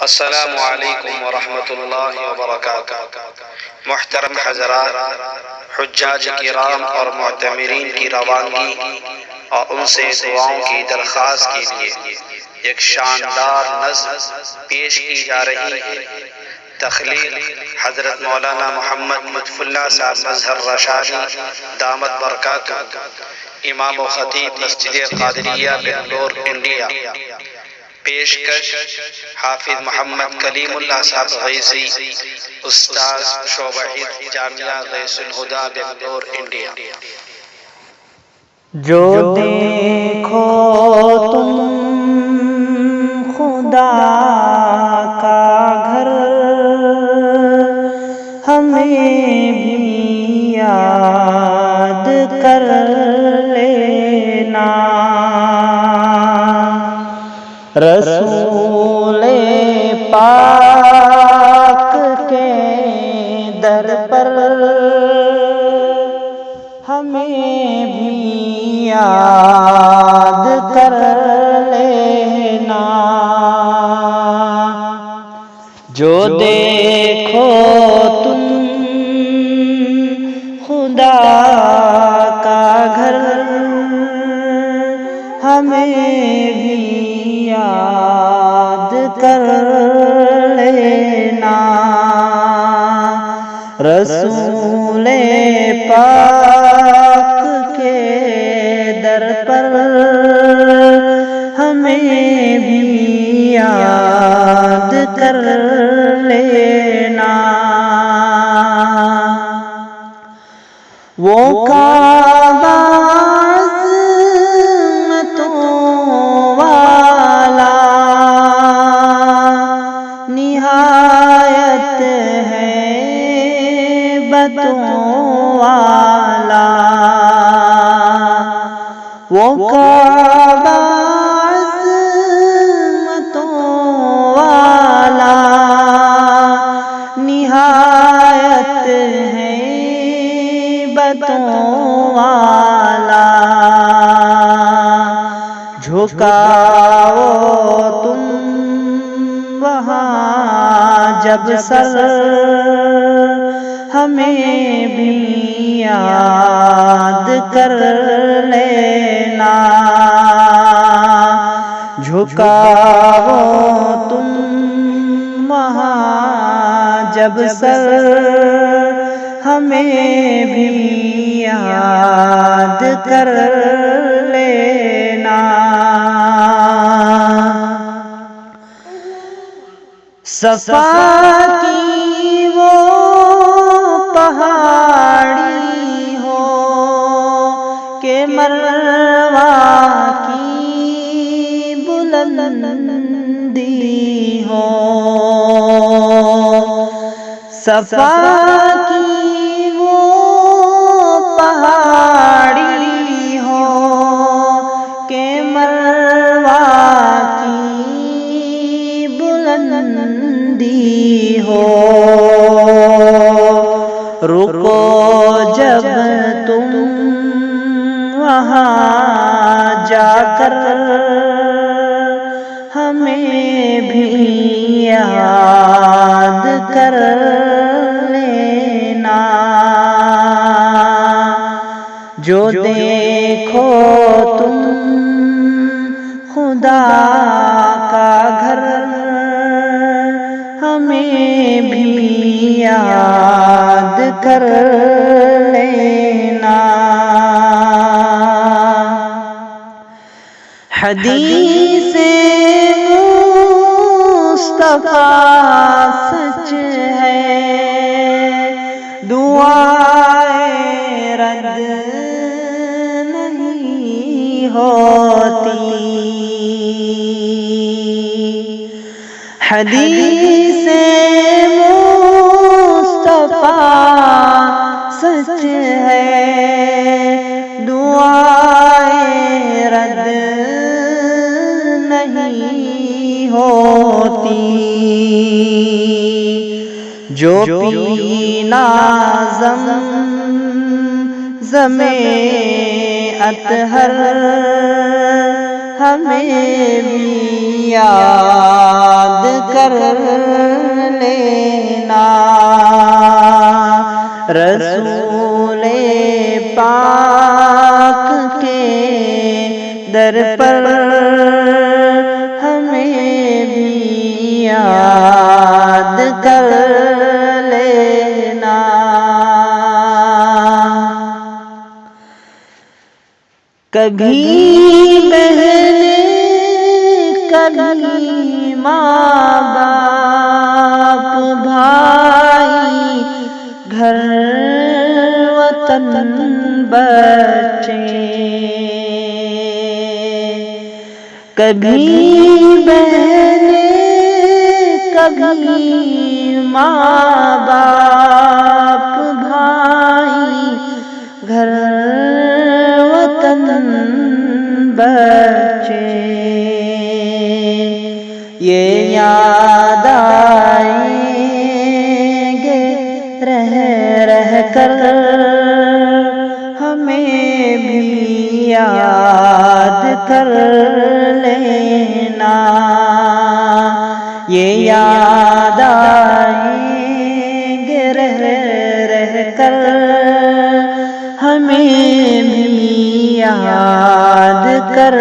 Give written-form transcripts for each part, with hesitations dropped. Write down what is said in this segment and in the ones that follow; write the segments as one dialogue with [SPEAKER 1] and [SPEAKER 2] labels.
[SPEAKER 1] السلام علیکم ورحمۃ اللہ وبرکاتہ۔ محترم حضرات، حجاج کرام اور معتمرین کی روانگی اور ان سے دعاؤں کی درخواست کے لیے ایک شاندار نظم پیش کی جا رہی ہے۔ تخلیق حضرت مولانا محمد لطف اللہ صاحب مظہر رشادی دامت برکاتہ، امام و خطیب مسجد قادریہ بنگلور انڈیا۔ پیشکش حافظ محمد کلیم اللہ صاحب غیثی، استاذ شعبہ جامعہ غیث الہدیٰ بنگلور انڈیا۔
[SPEAKER 2] جو دیکھو تم خدا کا گھر، ہمیں بھی یاد کر لینا۔ رسول پاک کے در پر ہمیں بھی یاد کر لینا۔ جو دیکھو تم خدا کا گھر، ہمیں بھی یاد کر لینا۔ رسول پاک کے در پر ہمیں بھی یاد کر لینا۔ وہ کعبہ والا، وہ کعبہ عظمتوں والا، نہایت ہیبتوں والا۔ جھکاؤ تم وہاں جب سر، ہمیں بھی یاد کر لینا۔ جھکاؤ تم وہاں جب سر، ہمیں بھی یاد کر لینا۔ صفا کی وہ پہاڑی ہو کہ مروہ کی بلندی ہو، صفا کی وہ پہاڑی ہو کہ مروہ کی بلندی ہو۔ رکو جب تم وہاں جا کر، ہمیں بھی یاد کر لینا۔ جو دیکھو تم خدا کا گھر، ہمیں بھی یاد کر لینا۔ حدیث مصطفیٰ سچ ہے، دعائیں رد نہیں ہوتی۔ حدیث مصطفیٰ سچ ہے، دعائیں رد نہیں ہوتی۔ جو پینا زمزم اطہر، ہمیں بھی یاد کر کر لینا، کبھی بہن کبھی ماں باپ بھائی گھر وطن بچے، کبھی بہن کبھی ماں باپ بھائی گھر وطن بچے، یہ یاد آئیں گے رہ رہ کر، ہمیں بھی یاد کر لینا، یہ یاد آئیں گے رہ رہ کر، ہمیں بھی یاد کر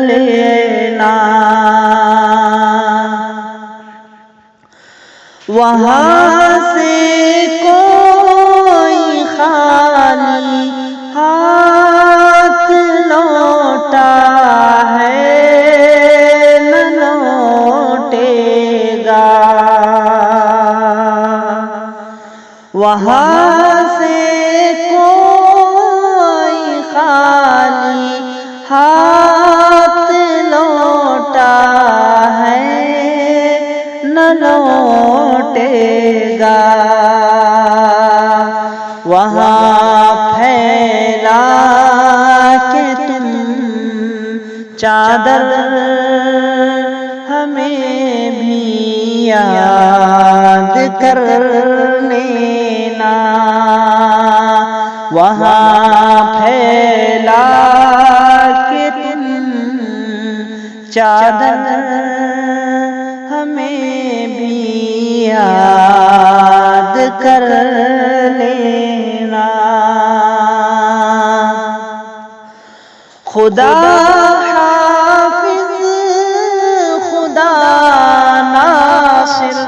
[SPEAKER 2] لینا، وہاں سے کوئی خالی ہاتھ لوٹا ہے نہ لوٹے گا، وہاں سے کوئی خالی ہاتھ لوٹا ہے نہ لوٹے گا، وہاں پھیلا کے تم چادر، ہمیں بھی یاد کر لینا، وہاں پھیلا کے تم چادر، ہمیں بھی یاد کر لینا، خدا حافظ خدا ناصر،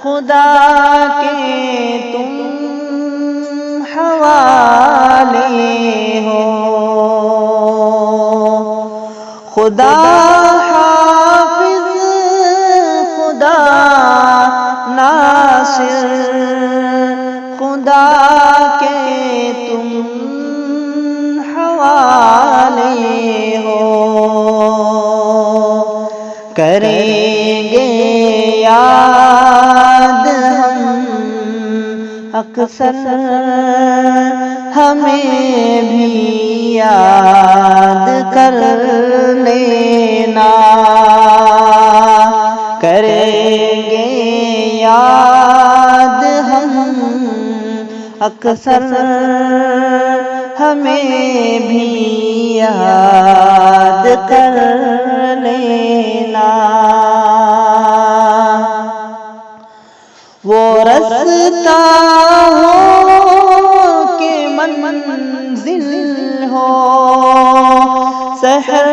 [SPEAKER 2] خدا کے تم حوالے ہو، خدا حافظ خدا ناصر، خدا کے تم حوالے ہو، کریں گے یاد ہم اکثر، ہمیں بھی یاد کر لینا، کریں گے یاد ہم اکثر، ہمیں بھی یاد کر لینا، وہ رستہ ہو کہ منزل ہو، سحر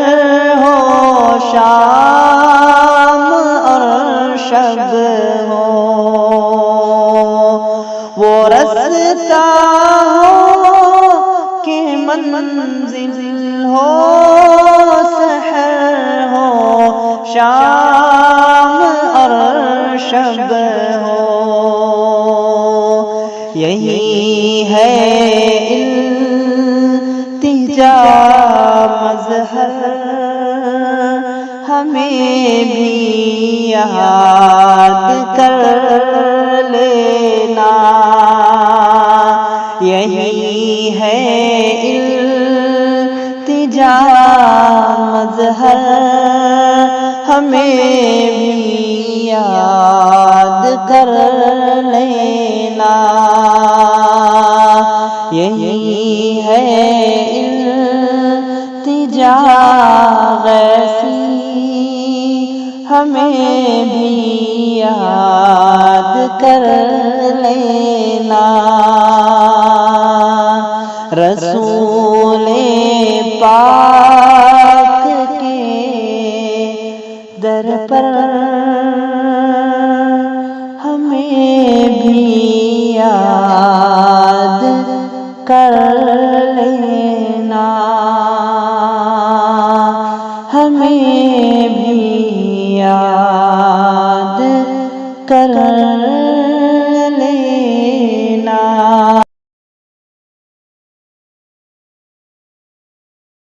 [SPEAKER 2] ہو شام اور شب ہو، وہ رستہ ہو کہ منزل ہو، سحر ہو شام اور شب ہو، یہی ہے التجا مظہر، ہمیں بھی یاد کر لینا، یہی ہے التجا مظہر، ہمیں بھی یاد کر لینا، یہی ہے التجا غیثی، ہمیں بھی یاد کر لینا، رسول پاک کے در پر کر